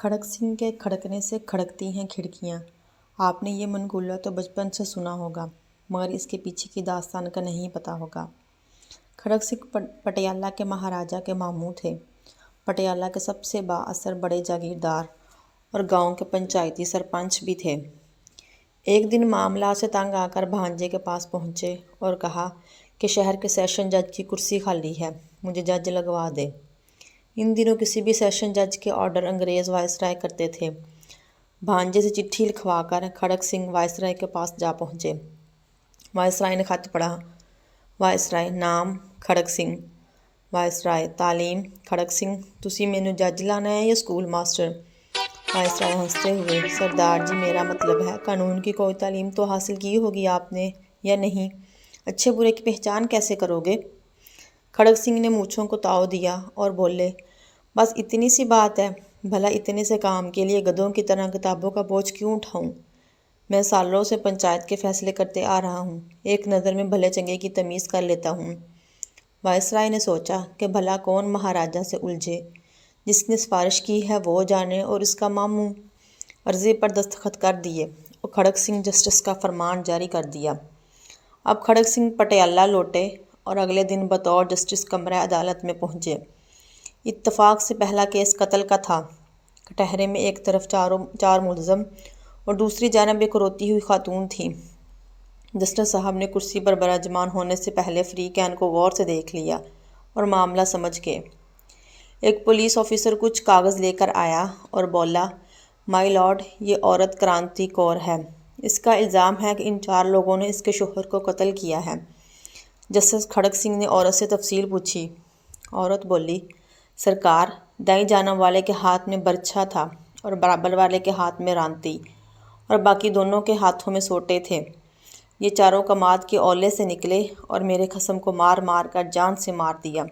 खड़क सिंह के खड़कने से खड़कती हैं खिड़कियाँ। आपने ये मनगुल्ला तो बचपन से सुना होगा, मगर इसके पीछे की दास्तान का नहीं पता होगा। खड़क सिंह पटियाला के महाराजा के मामू थे। पटियाला के सबसे बाअसर बड़े जागीरदार और गांव के पंचायती सरपंच भी थे। एक दिन मामला से तंग आकर भांजे के पास पहुंचे और कहा कि शहर के सेशन जज की कुर्सी खाली है, मुझे जज लगवा दे। इन दिनों किसी भी सेशन जज के ऑर्डर अंग्रेज़ वायसराय करते थे। भांजे से चिट्ठी लिखवाकर खड़क सिंह वायसराय के पास जा पहुँचे। वायसराय ने खत पढ़ा। वायसराय नाम खड़क सिंह। वायसराय तालीम खड़क सिंह। तुसी मैनू जज लाना है या स्कूल मास्टर? वायसराय हंसते हुए, सरदार जी मेरा मतलब है कानून की कोई तालीम तो हासिल की होगी आपने या नहीं? अच्छे बुरे की पहचान कैसे करोगे? खड़क सिंह ने मूँछों को ताव दिया और बोले, बस इतनी सी बात है, भला इतने से काम के लिए गधों की तरह किताबों का बोझ क्यों उठाऊं? मैं सालों से पंचायत के फैसले करते आ रहा हूँ, एक नज़र में भले चंगे की तमीज़ कर लेता हूँ। वायसराय ने सोचा कि भला कौन महाराजा से उलझे, जिसने सिफारिश की है वो जाने, और इसका मामू अर्ज़ी पर दस्तखत कर दिए और खड़क सिंह जस्टिस का फरमान जारी कर दिया। अब खड़क सिंह पटियाला लौटे और अगले दिन बतौर जस्टिस कमरा अदालत में पहुँचे। इत्तफाक से पहला केस कत्ल का था। कटहरे में एक तरफ चार मुलज़म और दूसरी जानब एक रोती हुई खातून थी। जस्टिस साहब ने कुर्सी पर बराजमान होने से पहले फ्री कैन को गौर से देख लिया और मामला समझ गए। एक पुलिस ऑफिसर कुछ कागज़ लेकर आया और बोला, माय लॉर्ड, ये औरत क्रांति कौर है। इसका इल्ज़ाम है कि इन 4 लोगों ने इसके शोहर को कत्ल किया है। जस्टिस खड़क सिंह ने औरत से तफसील पूछी। औरत बोली, सरकार, दाई जानब वाले के हाथ में बर्छा था और बराबर वाले के हाथ में रांती और बाकी दोनों के हाथों में सोटे थे। ये चारों कमाद के औले से निकले और मेरे खसम को मार मार कर जान से मार दिया।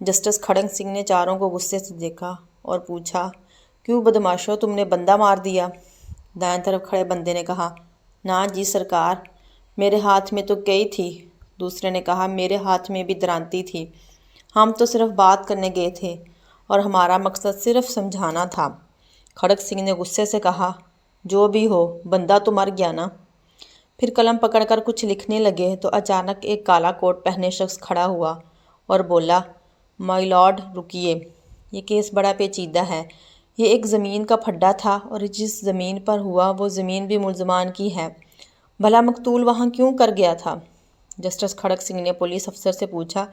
जस्टिस खड़क सिंह ने चारों को गुस्से से देखा और पूछा, क्यों बदमाशो, तुमने बंदा मार दिया? दाएं तरफ खड़े बंदे ने कहा, ना जी सरकार, मेरे हाथ में तो कई थी। दूसरे ने कहा, मेरे हाथ में भी दरांती थी। हम तो सिर्फ बात करने गए थे और हमारा मकसद सिर्फ समझाना था। खड़क सिंह ने गुस्से से कहा, जो भी हो, बंदा तो मर गया ना। फिर कलम पकड़कर कुछ लिखने लगे तो अचानक एक काला कोट पहने शख्स खड़ा हुआ और बोला, माय लॉर्ड रुकिए, ये केस बड़ा पेचीदा है। ये एक ज़मीन का फड्डा था और जिस ज़मीन पर हुआ वो ज़मीन भी मुल्ज़मान की है। भला मकतूल वहाँ क्यों कर गया था? जस्टिस खड़क सिंह ने पुलिस अफसर से पूछा,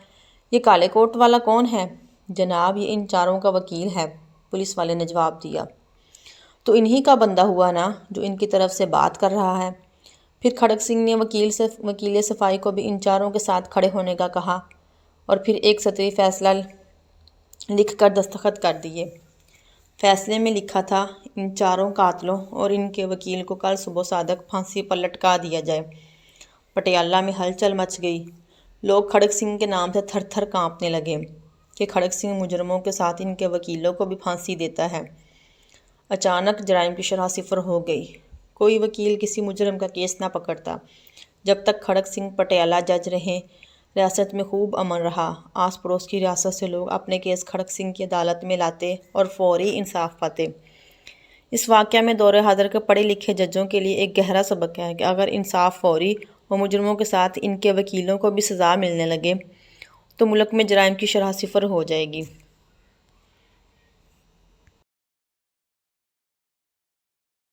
ये काले कोट वाला कौन है? जनाब, ये इन चारों का वकील है, पुलिस वाले ने जवाब दिया। तो इन्हीं का बंदा हुआ ना जो इनकी तरफ से बात कर रहा है। फिर खड़क सिंह ने वकील सफाई को भी इन चारों के साथ खड़े होने का कहा और फिर एक सतरी फैसला लिख कर दस्तखत कर दिए। फैसले में लिखा था, इन चारों कातलों और इनके वकील को कल सुबह सादक फांसी पर लटका दिया जाए। पटियाला में हलचल मच गई। लोग खड़क सिंह के नाम से थर थर काँपने लगे कि खड़क सिंह मुजरमों के साथ इनके वकीलों को भी फांसी देता है। अचानक जराइम की शरह सिफर हो गई। कोई वकील किसी मुजरम का केस ना पकड़ता। जब तक खड़क सिंह पटियाला जज रहे, रियासत में खूब अमन रहा। आस पड़ोस की रियासत से लोग अपने केस खड़क सिंह की अदालत में लाते और फौरी इंसाफ पाते। इस वाक़या में दौरे हाज़िर के पढ़े लिखे जजों के लिए एक गहरा सबक है कि अगर इंसाफ फौरी और मुजरमों के साथ इनके वकीलों को भी सज़ा मिलने लगे तो मुल्क में जराइम की शरह सिफर हो जाएगी।